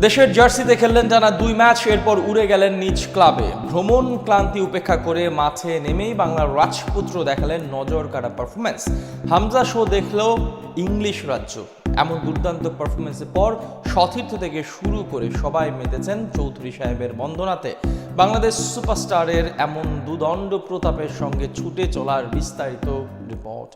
দেশের জার্সিতে খেললেন টানা 2 ম্যাচ, এরপর উড়ে গেলেন নিজ ক্লাবে। ভ্রমণ ক্লান্তি উপেক্ষা করে মাঠে নেমেই বাংলার রাজপুত্র দেখালেন নজর কাড়া পারফরমেন্স। হামজা শো দেখলেও ইংলিশ রাজ্য। এমন দুর্দান্ত পারফরমেন্সের পর সতীর্থ থেকে শুরু করে সবাই মেতেছেন চৌধুরী সাহেবের বন্দনাতে। বাংলাদেশ সুপারস্টারের এমন দুদণ্ড প্রতাপের সঙ্গে ছুটে চলার বিস্তারিত রিপোর্ট।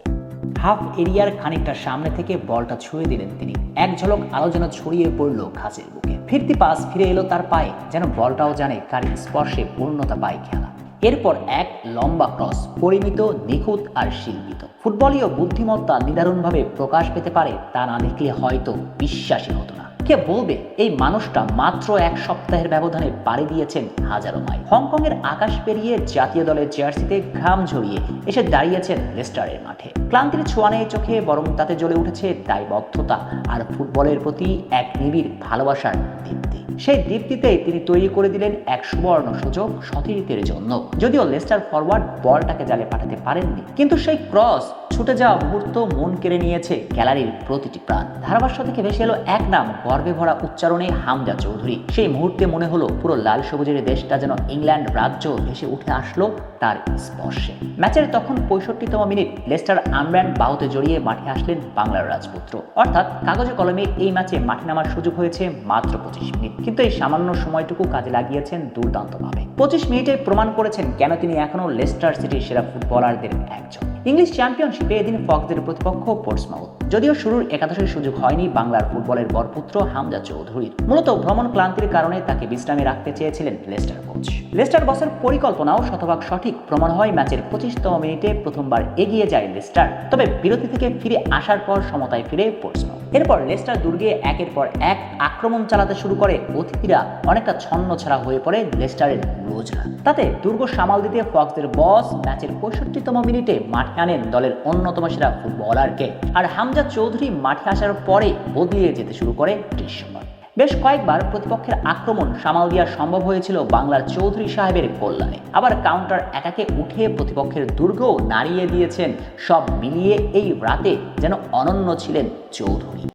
হাফ এরিয়ার খানিকটা সামনে থেকে বলটা ছুঁয়ে দিলেন তিনি। এক ঝলক আলোচনা ছড়িয়ে পড়ল ঘাসের বুকে। ফিরতি পাস ফিরে এলো তার পায়ে, যেন বলটাও জানে কার স্পর্শে পূর্ণতা পায় খেলা। এরপর এক লম্বা ক্রস, পরিমিত, নিখুঁত আর শিল্পিত। ফুটবলীয় বুদ্ধিমত্তা নিদারুণভাবে প্রকাশ পেতে পারে, তা না দেখলে হয়তো বিশ্বাসই হতো না। কে বলবে এই মানুষটা মাত্র এক সপ্তাহের ব্যবধানে পাড়ি দিয়েছেন হাজারো মাইল। হংকংয়ের আকাশ পেরিয়ে জাতীয় দলের জার্সিতে ঘাম ঝরিয়ে এসে দাঁড়িয়েছেন লেস্টারের মাঠে। ক্লান্তির ছোঁয়া নেই চোখে, বরং তাতে জ্বলে উঠেছে দায়বদ্ধতা আর ফুটবলের প্রতি এক নিবিড় ভালোবাসার দীপ্তি। সেই দীপ্তিতেই তিনি তৈরি করে দিলেন এক সুবর্ণ সুযোগ সতীর্থের জন্য। যদিও লেস্টার ফরওয়ার্ড বলটাকে জালে পাঠাতে পারেননি, কিন্তু সেই ক্রস ছুটে যাওয়া মুহূর্ত মন কেড়ে নিয়েছে গ্যালারির প্রতিটি প্রাণ। ধারাভাষ্য থেকে ভেসে এলো এক নাম, গর্বে ভরা উচ্চারণে হামজা চৌধুরী। সেই মুহূর্তে মনে হলো পুরো লাল সবুজের দেশটা যেন ইংল্যান্ড রাজ্য ভেসে উঠে আসলো তার স্পর্শে। ম্যাচের তখন 65তম মিনিট। লেস্টার আনব্র্যান্ড বাহুতে জড়িয়ে মাঠে আসলেন বাংলার রাজপুত্র। অর্থাৎ কাগজে কলমে এই ম্যাচে মাঠে নামার সুযোগ হয়েছে মাত্র 25 মিনিট, কিন্তু এই সামান্য সময়টুকু কাজে লাগিয়েছেন দুর্দান্তভাবে। 25 মিনিটে প্রমাণ করেছেন কেন তিনি এখনো লেস্টার সিটির সেরা ফুটবলারদের একজন। ইংলিশ চ্যাম্পিয়নশিপে এদিন ফক্সের প্রতিপক্ষ পোর্টসমাউথ। যদিও শুরুর একাদশের সুযোগ হয়নি বাংলার ফুটবলের বরপুত্র হামজা চৌধুরীর। মূলত ভ্রমণ ক্লান্তির কারণে তাকে বিশ্রামে রাখতে চেয়েছিলেন লেস্টার কোচ। লেস্টার বসের পরিকল্পনাও শতভাগ সঠিক প্রমাণ হয় ম্যাচের 25তম মিনিটে প্রথমবার এগিয়ে যায় লেস্টার, তবে বিরতি থেকে ফিরে আসার পর সমতায় ফিরে পোর্টসমাউথ। এরপর লেস্টার দুর্গে একের পর এক আক্রমণ চালাতে শুরু করে। অতিথিরা অনেকটা ছন্ন ছাড়া হয়ে পড়ে লেস্টারের রোজরা। তাতে দুর্গ সামাল দিতে ফক্সের বস ম্যাচের 65তম মিনিটে মাঠে আনেন দলের অন্যতম সেরা ফুটবলারকে। আর হামজা চৌধুরী মাঠে আসার পরে বদলিয়ে যেতে শুরু করে দৃশ্যমান। বেশ কয়েকবার প্রতিপক্ষের আক্রমণ সামাল দেওয়া সম্ভব হয়েছিল বাংলার চৌধুরী সাহেবের কল্যাণে। আবার কাউন্টার অ্যাটাকে উঠে প্রতিপক্ষের দুর্গও নাড়িয়ে দিয়েছেন। সব মিলিয়ে এই রাতে যেন অনন্য ছিলেন চৌধুরী।